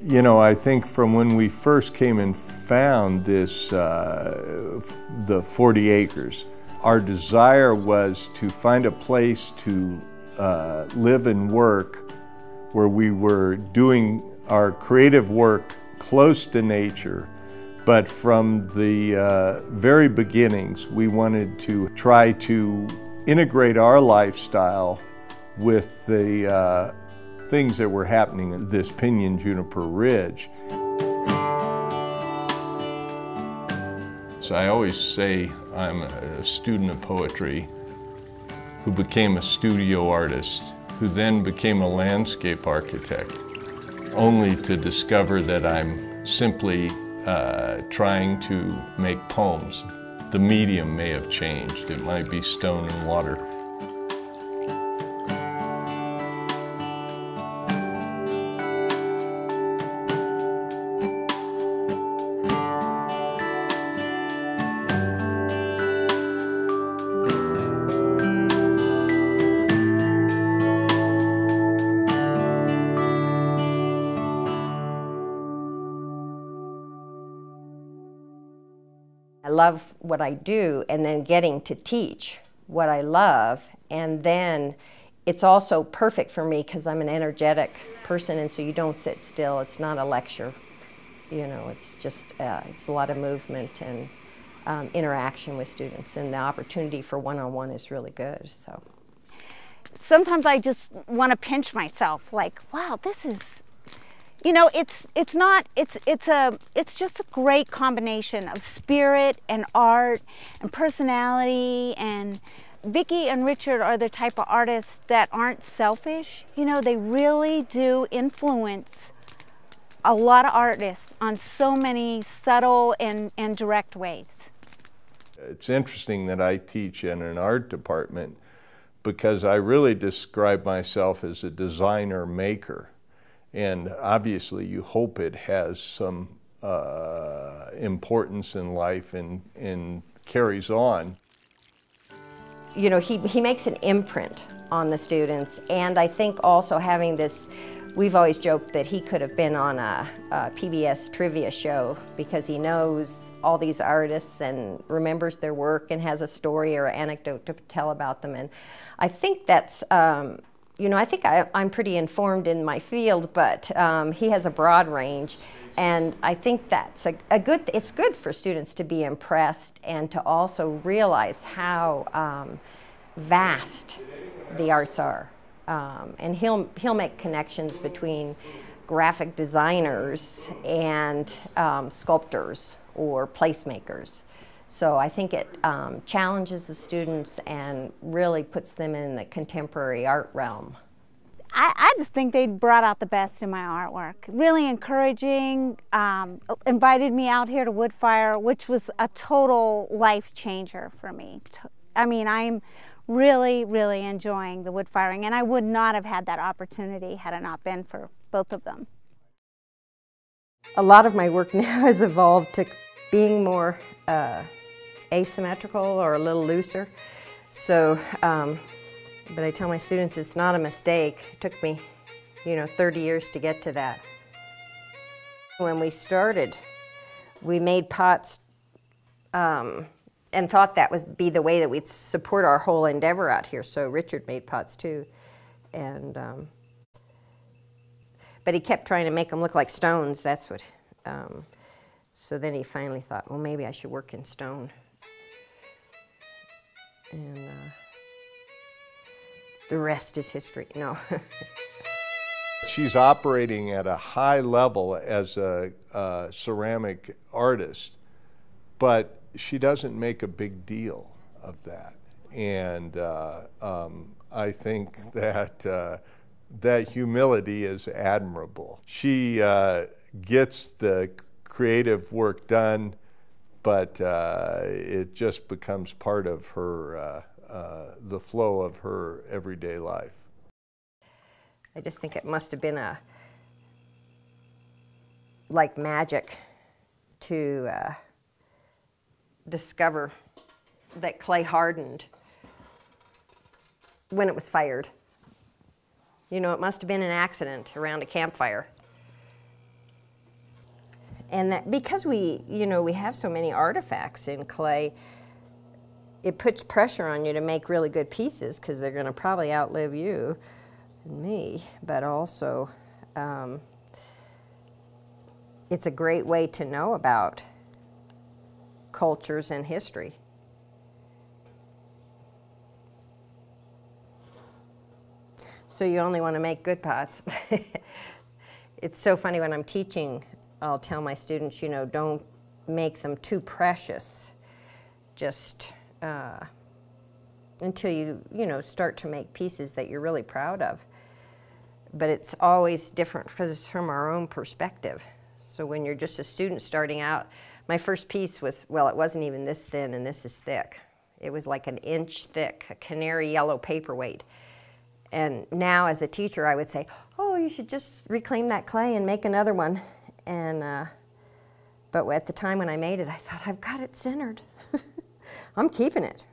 You know, I think from when we first came and found this, the 40 acres, our desire was to find a place to live and work where we were doing our creative work close to nature. But from the very beginnings, we wanted to try to integrate our lifestyle with the things that were happening at this Pinyon Juniper Ridge. So I always say I'm a student of poetry who became a studio artist, who then became a landscape architect, only to discover that I'm simply trying to make poems. The medium may have changed. It might be stone and water. I love what I do, and then getting to teach what I love, and then it's also perfect for me because I'm an energetic person, and so you don't sit still. It's not a lecture, you know, it's just, it's a lot of movement and interaction with students, and the opportunity for one-on-one is really good, so. Sometimes I just want to pinch myself, like, wow, this is, you know, it's just a great combination of spirit and art and personality. And Vicky and Richard are the type of artists that aren't selfish. You know, they really do influence a lot of artists on so many subtle and direct ways. It's interesting that I teach in an art department because I really describe myself as a designer maker. And obviously you hope it has some importance in life and carries on. You know, he makes an imprint on the students, and I think also having this, we've always joked that he could have been on a PBS trivia show because he knows all these artists and remembers their work and has a story or an anecdote to tell about them. And I think that's, you know, I think I'm pretty informed in my field, but he has a broad range, and I think that's it's good for students to be impressed and to also realize how vast the arts are. And he'll make connections between graphic designers and sculptors or placemakers. So I think it challenges the students and really puts them in the contemporary art realm. I just think they brought out the best in my artwork. Really encouraging, invited me out here to Woodfire, which was a total life changer for me. I mean, I'm really, really enjoying the wood firing, and I would not have had that opportunity had it not been for both of them. A lot of my work now has evolved to being more asymmetrical or a little looser. So, but I tell my students it's not a mistake. It took me, you know, 30 years to get to that. When we started, we made pots and thought that would be the way that we'd support our whole endeavor out here. So Richard made pots too, and but he kept trying to make them look like stones. That's what. So then he finally thought, well, maybe I should work in stone. And the rest is history. No. She's operating at a high level as a ceramic artist, but she doesn't make a big deal of that. And I think that that humility is admirable. She gets the creative work done, but it just becomes part of her, the flow of her everyday life. I just think it must have been like magic to discover that clay hardened when it was fired. You know, it must have been an accident around a campfire. And that, because we have so many artifacts in clay, it puts pressure on you to make really good pieces because they're going to probably outlive you and me, but also it's a great way to know about cultures and history. So you only want to make good pots. It's so funny when I'm teaching, I'll tell my students, don't make them too precious, just until you start to make pieces that you're really proud of. But it's always different because it's from our own perspective. So when you're just a student starting out, my first piece was, well, it wasn't even this thin and this is thick. It was like an inch thick, a canary yellow paperweight. And now as a teacher, I would say, oh, you should just reclaim that clay and make another one. And, but at the time when I made it, I thought, I've got it centered. I'm keeping it.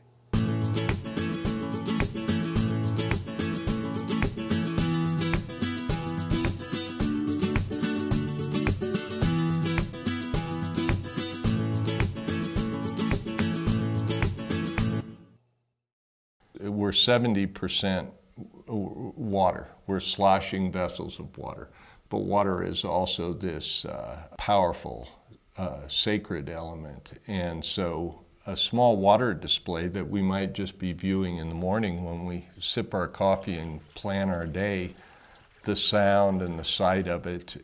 We're 70% water. We're sloshing vessels of water. But water is also this powerful, sacred element. And so a small water display that we might just be viewing in the morning when we sip our coffee and plan our day, the sound and the sight of it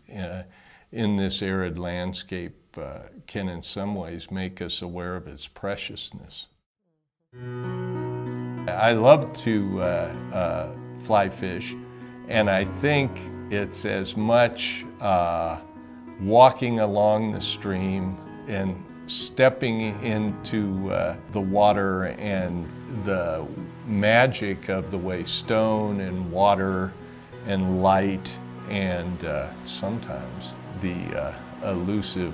in this arid landscape can in some ways make us aware of its preciousness. I love to fly fish, and I think it's as much walking along the stream and stepping into the water and the magic of the way stone and water and light and sometimes the elusive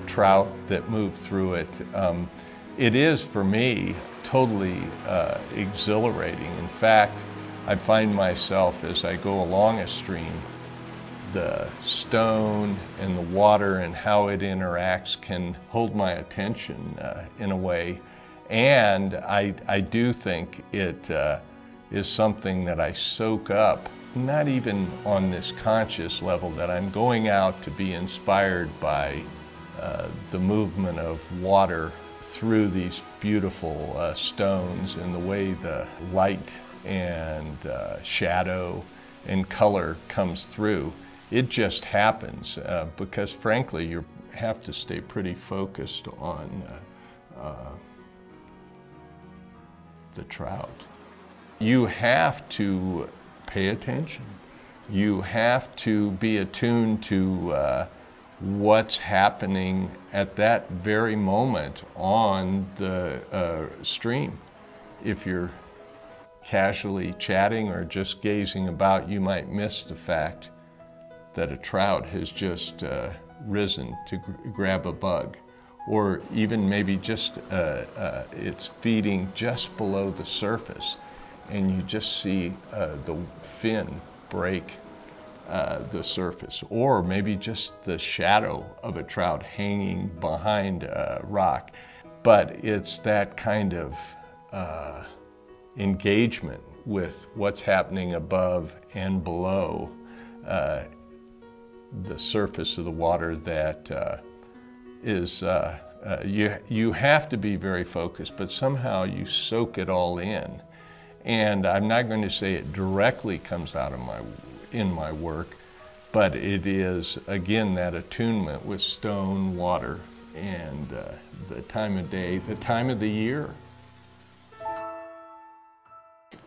trout that move through it. It is, for me, totally exhilarating. In fact, I find myself, as I go along a stream, the stone and the water and how it interacts can hold my attention in a way. And I do think it is something that I soak up, not even on this conscious level, that I'm going out to be inspired by the movement of water through these beautiful stones and the way the light and shadow and color comes through. It just happens because frankly you have to stay pretty focused on the trout. You have to pay attention. You have to be attuned to what's happening at that very moment on the stream. If you're casually chatting or just gazing about, you might miss the fact that a trout has just risen to grab a bug, or even maybe just it's feeding just below the surface, and you just see the fin break the surface, or maybe just the shadow of a trout hanging behind a rock. But it's that kind of engagement with what's happening above and below the surface of the water that is, you have to be very focused, but somehow you soak it all in. And I'm not going to say it directly comes out of in my work, but it is, again, that attunement with stone, water, and the time of day, the time of the year.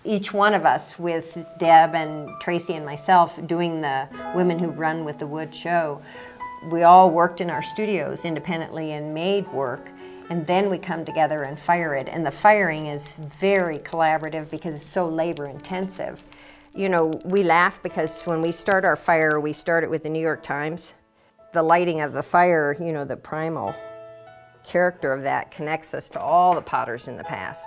Each one of us, with Deb and Tracy and myself, doing the Women Who Run with the Wood show, we all worked in our studios independently and made work, and then we come together and fire it. And the firing is very collaborative because it's so labor intensive. You know, we laugh because when we start our fire, we start it with the New York Times. The lighting of the fire, you know, the primal character of that connects us to all the potters in the past.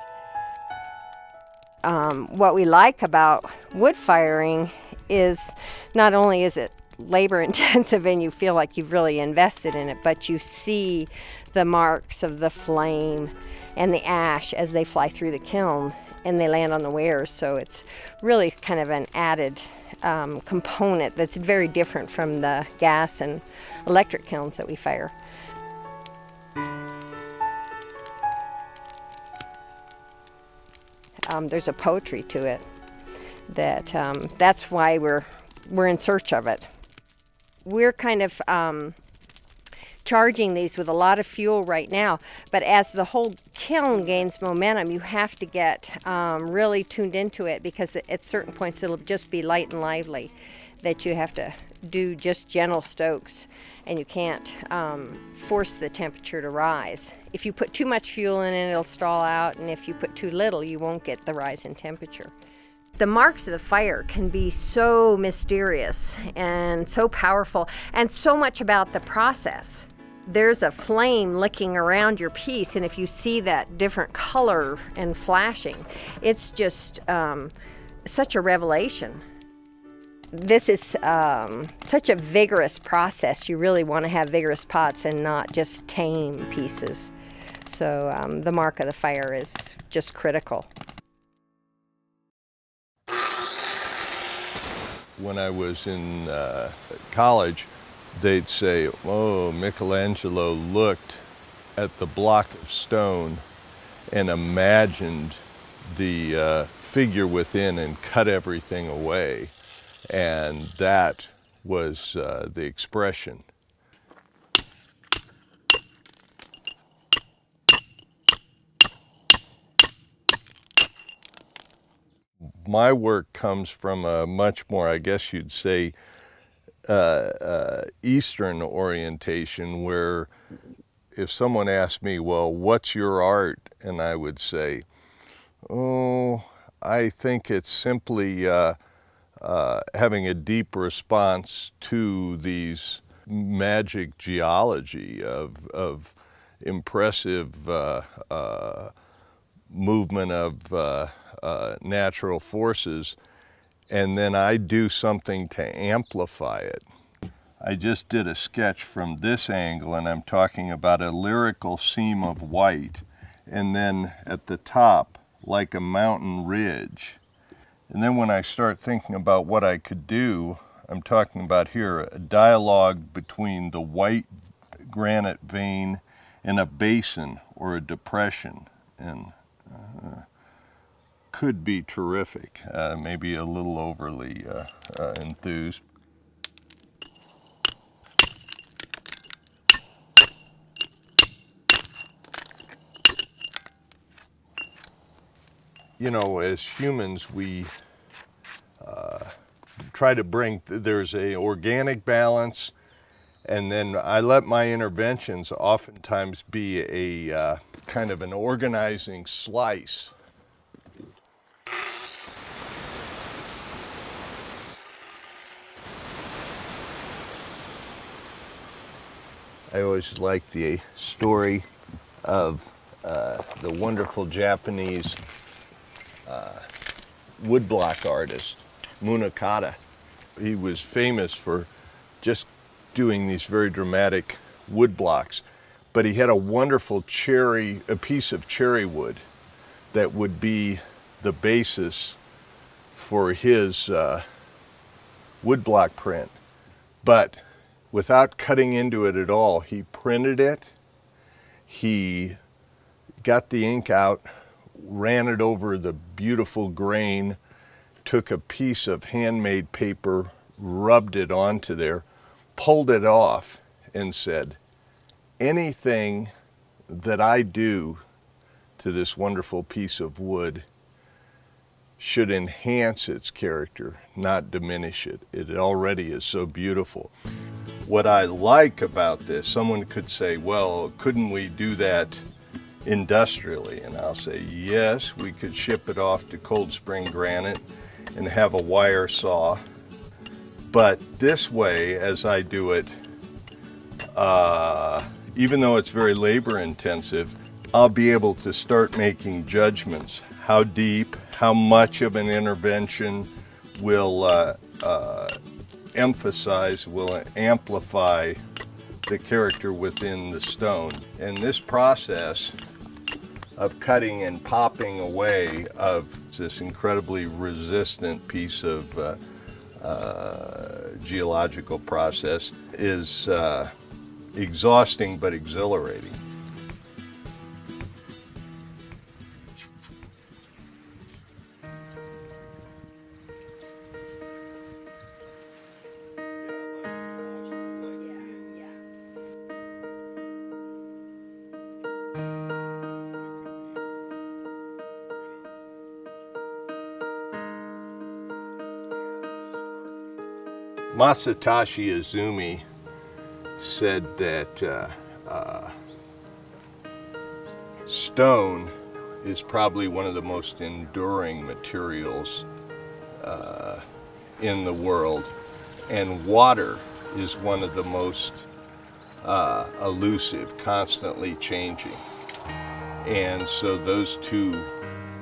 What we like about wood firing is not only is it labor intensive and you feel like you've really invested in it, but you see the marks of the flame and the ash as they fly through the kiln and they land on the wares. So it's really kind of an added component that's very different from the gas and electric kilns that we fire. There's a poetry to it that's why we're in search of it. We're kind of charging these with a lot of fuel right now, but as the whole kiln gains momentum, you have to get really tuned into it, because at certain points it'll just be light and lively, that you have to do just gentle stokes, and you can't force the temperature to rise. If you put too much fuel in it, it'll stall out, and if you put too little, you won't get the rise in temperature. The marks of the fire can be so mysterious and so powerful, and so much about the process. There's a flame licking around your piece, and if you see that different color and flashing, it's just such a revelation. This is such a vigorous process. You really want to have vigorous pots and not just tame pieces. So the mark of the fire is just critical. When I was in college, they'd say, oh, Michelangelo looked at the block of stone and imagined the figure within and cut everything away. And that was the expression. My work comes from a much more, I guess you'd say, Eastern orientation, where if someone asked me, well, what's your art? And I would say, oh, I think it's simply having a deep response to these magic geology of impressive movement of natural forces, and then I do something to amplify it. I just did a sketch from this angle, and I'm talking about a lyrical seam of white, and then at the top, like a mountain ridge. And then when I start thinking about what I could do, I'm talking about here a dialogue between the white granite vein and a basin or a depression, and could be terrific, maybe a little overly enthused. You know, as humans, we try to bring, there's an organic balance, and then I let my interventions oftentimes be a kind of an organizing slice. I always like the story of the wonderful Japanese woodblock artist, Munakata. He was famous for just doing these very dramatic woodblocks, but he had a wonderful a piece of cherry wood that would be the basis for his woodblock print. But without cutting into it at all, he printed it, he got the ink out, ran it over the beautiful grain, took a piece of handmade paper, rubbed it onto there, pulled it off, and said, anything that I do to this wonderful piece of wood should enhance its character, not diminish it. It already is so beautiful. What I like about this, someone could say, well, couldn't we do that industrially? And I'll say, yes, we could ship it off to Cold Spring Granite and have a wire saw. But this way, as I do it, even though it's very labor intensive, I'll be able to start making judgments. How deep, how much of an intervention will emphasize, will amplify the character within the stone. And this process of cutting and popping away of this incredibly resistant piece of geological process is exhausting but exhilarating. Masatoshi Izumi said that stone is probably one of the most enduring materials in the world, and water is one of the most elusive, constantly changing. And so those two,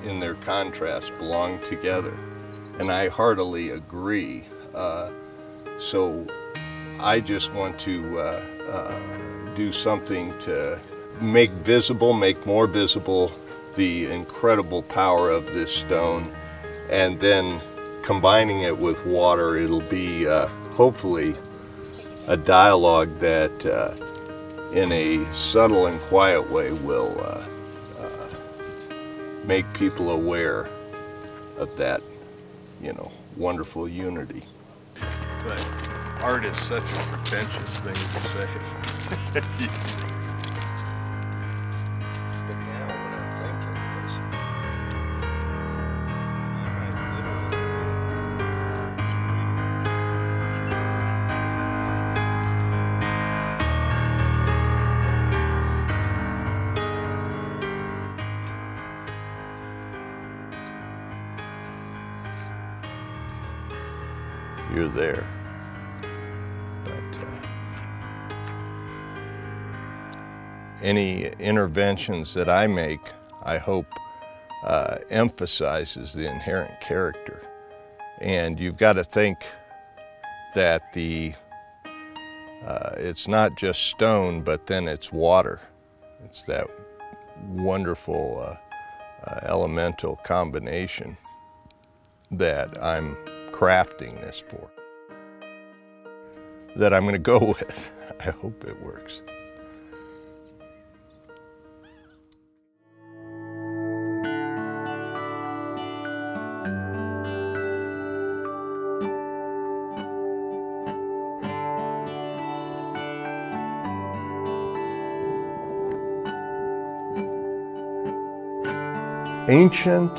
in their contrast, belong together. And I heartily agree. So I just want to do something to make visible, make more visible the incredible power of this stone, and then combining it with water, it'll be hopefully a dialogue that in a subtle and quiet way will make people aware of that, you know, wonderful unity. But art is such a pretentious thing to say. But now what I'm thinking is, you're there. Any interventions that I make, I hope, emphasizes the inherent character. And you've got to think that it's not just stone, but then it's water. It's that wonderful elemental combination that I'm crafting this for, that I'm going to go with. I hope it works. Ancient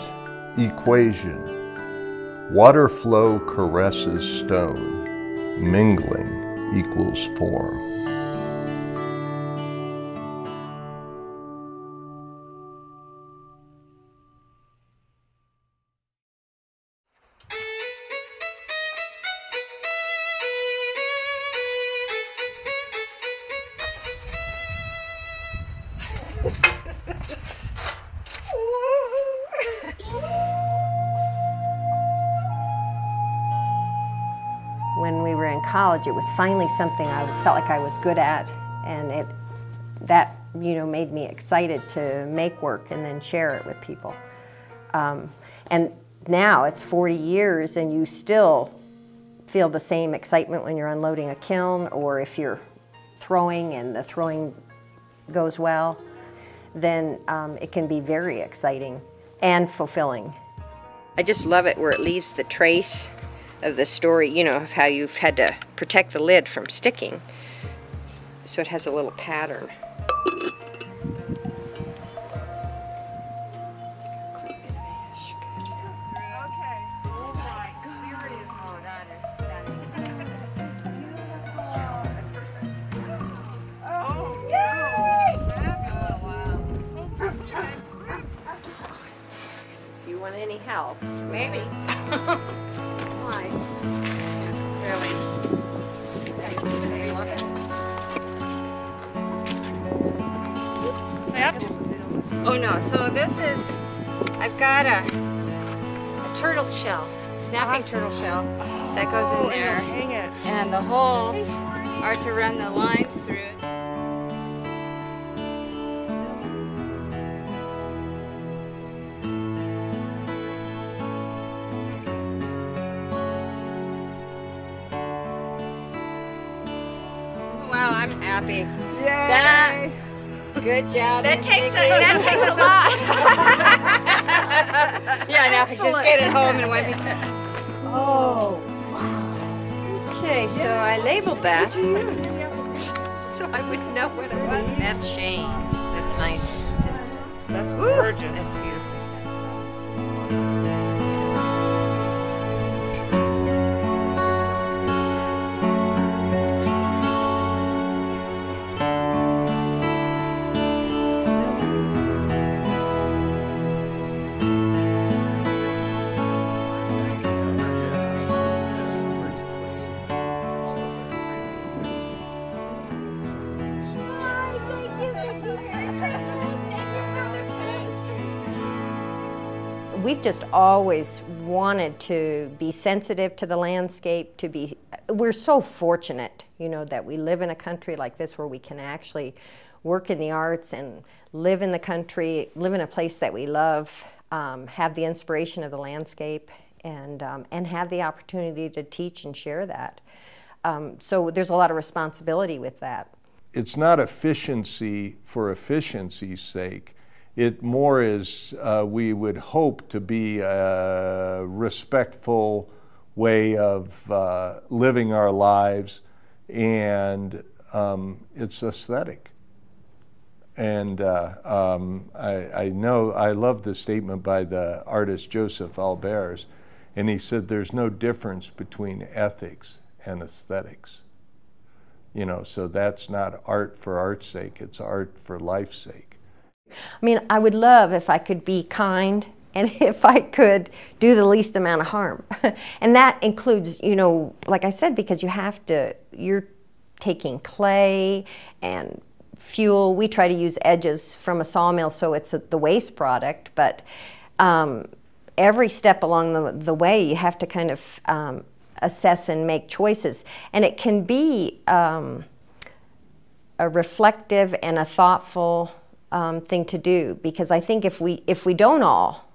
equation. Water flow caresses stone. Mingling equals form. When we were in college, it was finally something I felt like I was good at, and that made me excited to make work and then share it with people. And now it's 40 years and you still feel the same excitement when you're unloading a kiln, or if you're throwing and the throwing goes well, then it can be very exciting and fulfilling. I just love it where it leaves the trace of the story, of how you've had to protect the lid from sticking. So it has a little pattern. You want any help? Maybe. Why? Really? I have to. Oh no, so this is, I've got a turtle shell snapping turtle shell that goes in there. Hang it. And the holes are to run the lines through it. Wow, I'm happy. Yay! Good job. That Miss takes Vicky. a lot. Yeah, now just get it home and wipe it. Oh. Okay, so I labeled that so I would know what it was. That's Shane's. That's nice. That's Ooh, gorgeous. that's beautiful. We've just always wanted to be sensitive to the landscape, we're so fortunate, you know, that we live in a country like this where we can actually work in the arts and live in the country, live in a place that we love, have the inspiration of the landscape, and have the opportunity to teach and share that. So there's a lot of responsibility with that. It's not efficiency for efficiency's sake. It more is we would hope to be a respectful way of living our lives, and it's aesthetic. And I know, I love the statement by the artist Joseph Albers, and he said there's no difference between ethics and aesthetics. You know, so that's not art for art's sake, it's art for life's sake. I mean, I would love if I could be kind and if I could do the least amount of harm. And that includes, you know, like I said, because you're taking clay and fuel. We try to use edges from a sawmill so it's the waste product, but every step along the way you have to kind of assess and make choices. And it can be a reflective and a thoughtful thing to do, because I think if we don't all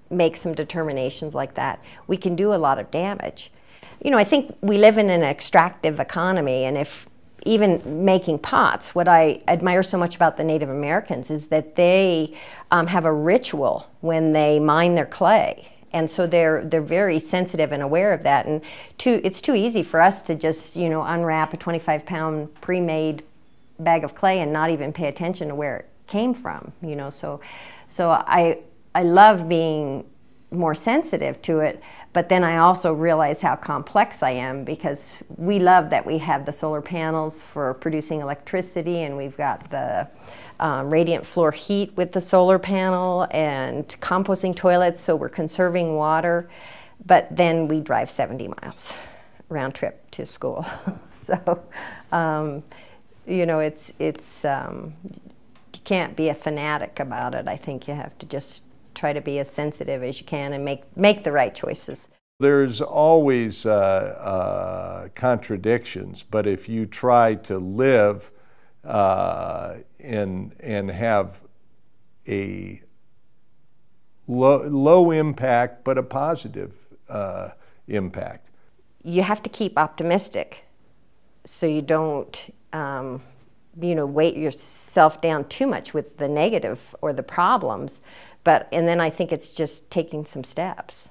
make some determinations like that, we can do a lot of damage. You know, I think we live in an extractive economy, and if even making pots, what I admire so much about the Native Americans is that they have a ritual when they mine their clay. And so they're very sensitive and aware of that. And it's too easy for us to just, you know, unwrap a 25-pound pre-made bag of clay and not even pay attention to where it came from, you know. So I love being more sensitive to it, but then I also realize how complex I am, because we love that we have the solar panels for producing electricity, and we've got the radiant floor heat with the solar panel and composting toilets, so we're conserving water, but then we drive 70 miles round trip to school. So, you know, you can't be a fanatic about it. I think you have to just try to be as sensitive as you can and make the right choices. There's always contradictions, but if you try to live and have a low impact but a positive impact. You have to keep optimistic so you don't you know, weight yourself down too much with the negative or the problems, and then I think it's just taking some steps,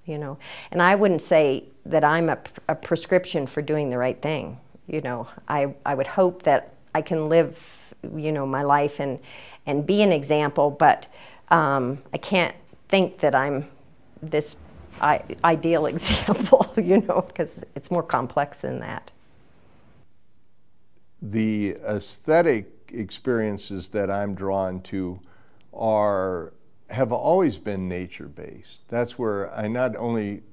you know. And I wouldn't say that I'm a prescription for doing the right thing, you know. I would hope that I can live, you know, my life and be an example, but I can't think that I'm this ideal example, you know, because it's more complex than that. The aesthetic experiences that I'm drawn to have always been nature-based. That's where I not only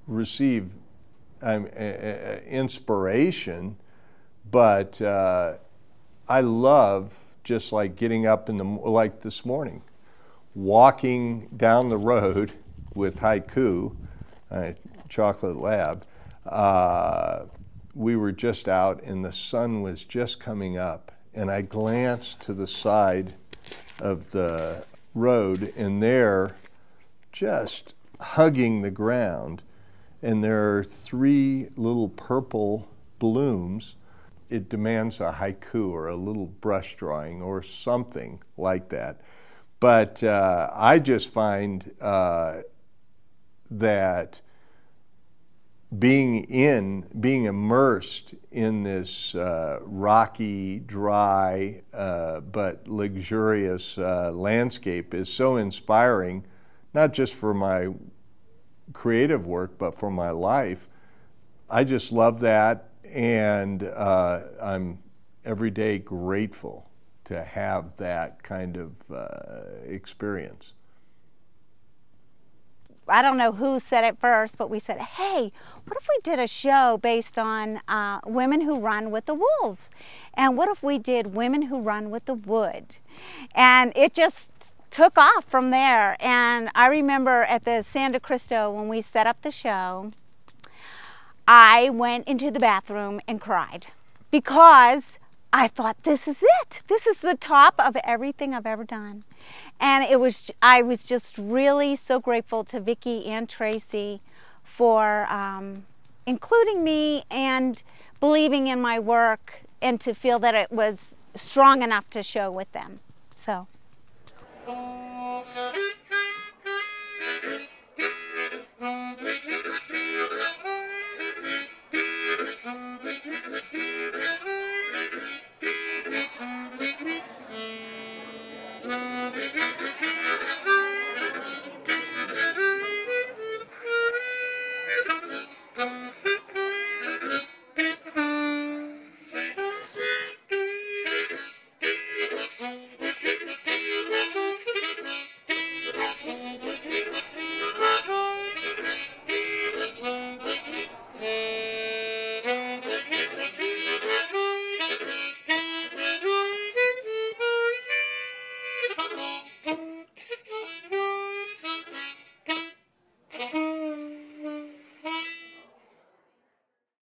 receive inspiration, but I love just like getting up like this morning, walking down the road with haiku, chocolate lab. We were just out and the sun was just coming up, and I glanced to the side of the road, and there, just hugging the ground, and there are 3 little purple blooms. It demands a haiku or a little brush drawing or something like that. But I just find that being immersed in this rocky, dry, but luxurious landscape is so inspiring, not just for my creative work, but for my life. I just love that, and I'm every day grateful to have that kind of experience. I don't know who said it first, but we said, hey, what if we did a show based on women who run with the wolves? And what if we did women who run with the wood? And it just took off from there. And I remember at the Santa Cristo, when we set up the show, I went into the bathroom and cried because I thought, this is it. This is the top of everything I've ever done. And I was just really so grateful to Vicky and Tracy for including me and believing in my work, and to feel that it was strong enough to show with them. So.